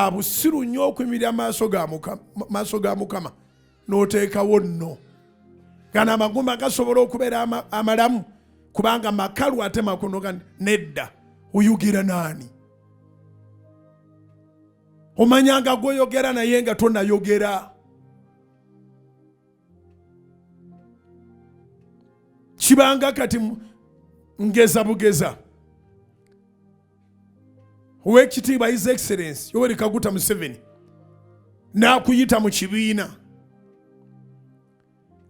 abusiru nnyo okuyimirira maaso ga Mukama n'oteekawo nno. Gano amagumba gasobola okubeera amalamu kubanga makalu ate makono nedda. Oyogera naani? Omanyanga gw'oyogera naye nga tonnayogera. Kibanga kati ngeza bugeza Oweekitiibwa His Excellency Yoweri Kaguta Museveni n'akuyita mu kibiina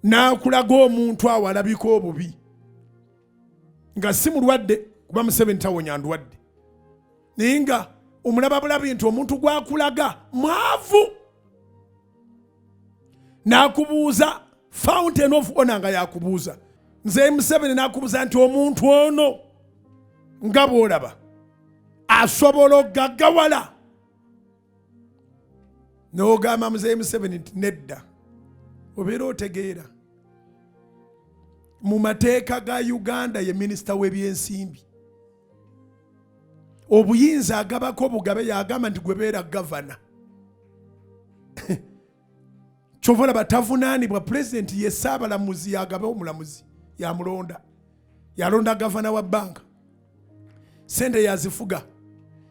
n'akulaga omuntu awalabika obubi nga si mulwadde kuba Museveni tawonya ndwadde naye nga omulaba bulabi nti omuntu gwakulaga mwavu n'akubuuza Fountain of Honor nga yakubuuza nze Museveni n'akubuuza nti omuntu ono nga bw'olaba asobola okugaggawala n'ogamba Mzee Museveni nti nedda. Obeera otegeera mu mateeka ga Uganda ye minisita w'ebyensimbi obuyinza agabako obugabe yagamba nti gwebeera gavana. Kyovola batavunaanibwa pulezidenti ye Ssaabalamuzi yagaba omulamuzi yamulonda yalonda gavana wa banka sente yazifuga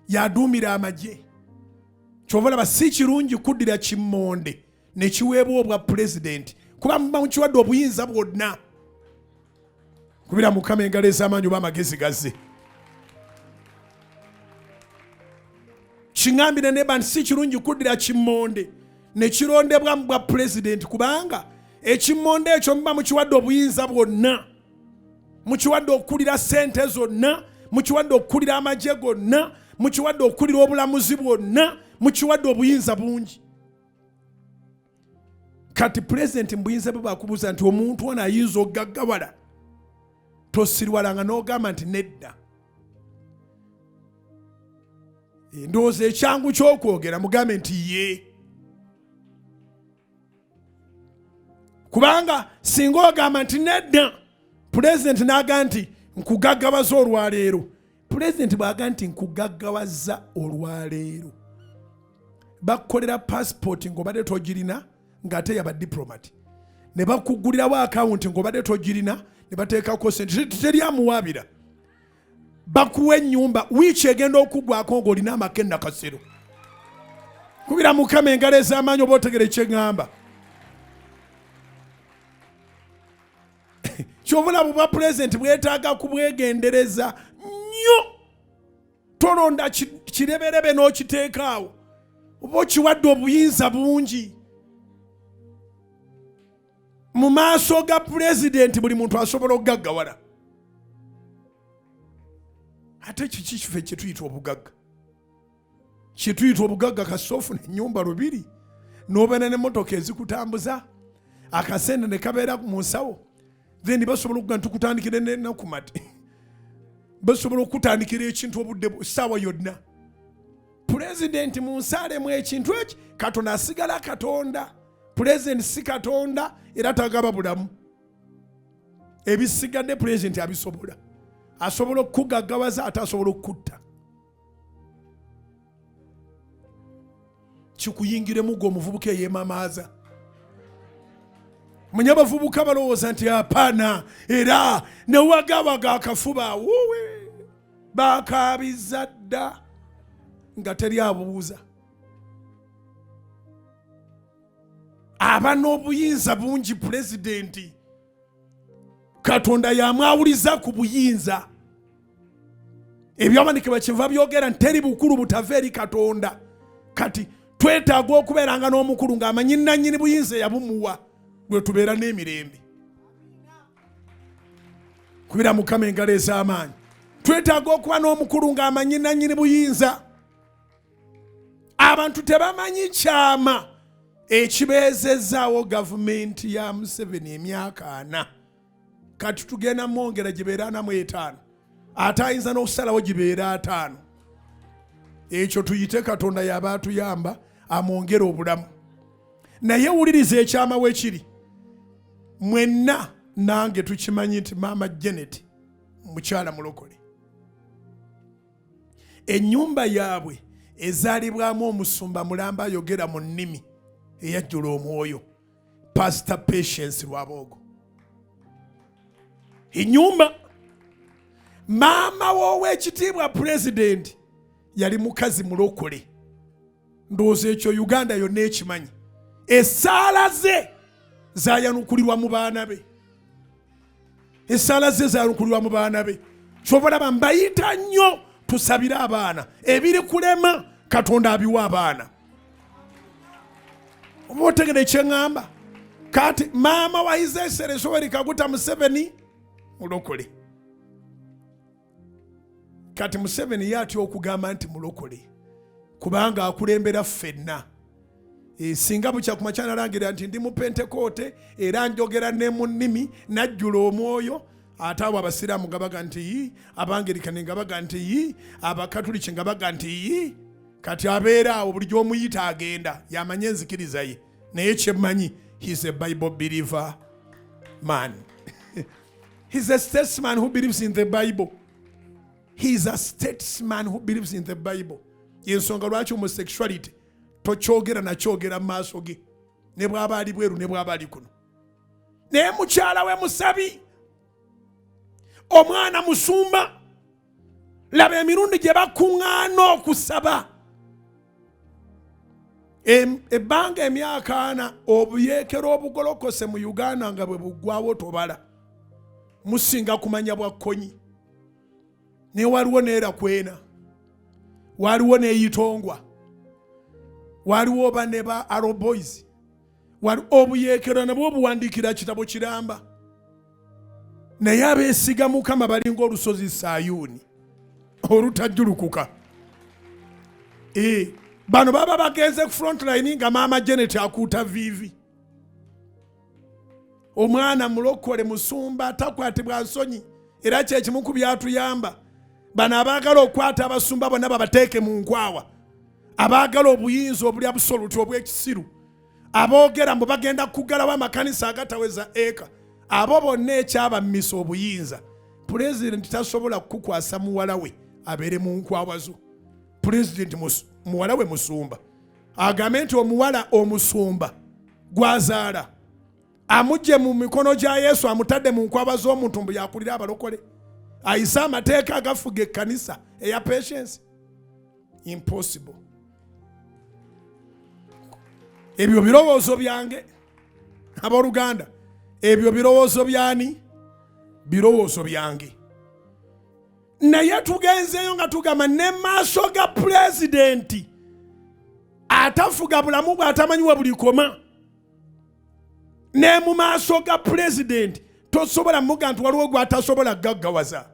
yaduumira amagye. Kyovola si kirungi kuddira kimmonde ne kiweebwa obwa pulezidenti kuba mukiwadde obuyinza bwonna. Kubira Mukama engalo ez'amaanyi oba amagezi gazze. Kiŋŋambire neba nti si kirungi kuddira kimmonde ne kirondebwa mu bwa pulezidenti kubanga ekimmonde ekyo muba mukiwadde obuyinza bwonna, mukiwadde okukulira ssente zonna, mukiwadde okukulira amagye gonna, mukiwadde okukulira obulamuzi bwonna, mukiwadde obuyinza bungi. Kati pulezidenti mu buyinza bwe bakubuuza nti omuntu ono ayinza okugaggawala, tosirwalanga n'ogamba nti nedda. Ndowooza ekyangu ky'okwogera mugambe nti ye. Kubanga singa ogamba nti nedda, pulezidenti n'agamba nti nkugaggawaza olwaleero. Pulezidenti bw'agamba nti nkugaggawaza olwaleero, bakukolera passport ng'obadde togirina ng'ate yaba diplomati, ne bakugulirawo akawunti ng'obadde togirina ne bateekako sente teryamuwaabira. Bakuwa ennyumba wiiki egenda okugwako ng'olina amakenda kasero. Kubira Mukama engalo ez'amaanyi oba otegere kye ŋŋamba. Kyobulamu bwa pulezidenti bwetaaga kubwegendereza nnyo. Tolonda kireberebe n'okiteekaawo oba okiwadde obuyinza bungi. Mu maaso ga pulezidenti buli muntu asobola okugaggawala. Ate kiki kife kye tuyita obugagga? Kye tuyita obugagga kasita ofuna ennyumba lubiri n'obeera n'emmotoka ezikutambuza akasente ne kabeera mu nsawo, then basobola okuga ntukutandikire n'enakumati, basobola okutandikira ekintu obudde essaawa yonna. Pulezidenti mu nsaalemu ekintu eki Katonda asigala Katonda. Pulezidenti si Katonda era tagaba bulamu. Ebisigadde pulezidenti abisobola. Asobola okugaggawaza ate asobola okutta. Kikuyingiremu gwe omuvubuka eyeemamaaza. Mwenye abavubuka balowooza nti apaana era newagawaga akafuba wuwe bakaabiza dda nga teri abuuza. Aba n'obuyinza bungi pulezidenti. Katonda yamwawuliza ku buyinza. Ebyawandiikibwa kyebiva byogera nti teri bukulu butava eri Katonda. Kati twetaaga okubeeranga n'omukulu ng'amanyi nannyini buyinza yabumuwa bwe tubeera n'emirembe. Kubira Mukama engalo ez'amaanyi. Twetaaga okuba n'omukulu ng'amanyi nannyini buyinza. Abantu tebamanyi kyama ekibeezezzaawo gavumenti ya Museveni emyaka 4. Kati tugenda mwongera gibeera 45. Ate ayinza n'okusalawo gibeera 5. Ekyo tuyite Katonda yaba atuyamba amwongere obulamu. Naye wuliriza ekyama weekiri. Mwenna nange tukimanyi nti Maama Janet mukyala mulokole. Ennyumba yaabwe ezaalibwamu omusumba mulamba ayogera mu nnimi eyajjula omwoyo. Pastor Patience Lwabogo. Inyumba maama w'owekitiibwa President yali mukazi mulokole. Ndowooza ekyo Uganda yonna ekimanyi. Essaala ze zaayanukulirwa mu baana be. Essaala ze zaayanukulirwa mu baana be. Kyobalaba mbayita nnyo tusabire abaana. Ebiri kulema Katonda abiwa abaana. Oba otegedde kye ŋŋamba? Kati maama wa His Excellency Yoweri Kaguta Museveni mulokole. Kati Museveni yatya okugamba nti mulokole kubanga akulembera ffenna. Singa bukya ku makya nalangira nti ndi mu Pentekote era njogera ne mu nnimi najjula omwoyo, ate abo abasiraamu nga baga nti yi, abangerikani nga baga nti yi, abakatuliki nga baga nti yi. Kati abeera awo buli gy'omuyita agenda yamanye enzikiriza ye, naye kyemmanyi he's a Bible believer man. He's a statesman who believes in the Bible. He's a statesman who believes in the Bible. Yensonga lwaki homosexuality tokyogera nakyogera mu maaso ge ne bw'aba ali bweru ne bw'aba ali kuno. Naye mukyala we musabi, omwana musumba, laba emirundi gye bakuŋŋaana okusaba. Ebbanga emyaka 4 obuyeekero obugolokose mu Uganda nga bwe buggwawo tobala. Musinga kumanya bwa kkonyi. Ne waliwo neera kwena. Waliwo neeyitongwa. Waliwo oba ne ba Arrow Boys. Obuyeekero nabwo buwandiikira kitabo kiramba. Naye abeesiga Mukama balinga olusozi Sayuuni olutajjulukuka. Bano baba bagenze ku frontline nga maama Janet akuuta viivi. Omwana mulokole musumba takwatibwa nsonyi era kyekimu ku byatuyamba. Bano abaagala okwata abasumba bonna babateeke mu nkwawa. Abaagala obuyinza obuli absolute obw'ekisiru. Aboogera mbu bagenda kuggalawo amakanisa agataweza eka. Abo bonna ekyabammisa obuyinza. Pulezidenti tasobola kukukwasa muwala we abeere mu nkwawa zo. Pulezidenti muwala we musumba. Agambe nti omuwala omusumba gwazaala amugye mu mikono gya Yesu amutadde mu nkwawa z'omuntu mbu yakulira abalokole. Ayisa amateeka agafuga ekkanisa eya Patience. Impossible. Ebyo birowoozo byange abooluganda. Ebyo birowoozo byani? Birowoozo byange. Naye tugenzeyo nga tugamba ne maaso ga Pulezidenti atafuga bulamu bw'atamanyiwa buli koma. Ne mu maaso ga Pulezidenti tosobola muga nti waliwo gw'atasobola gaggawaza.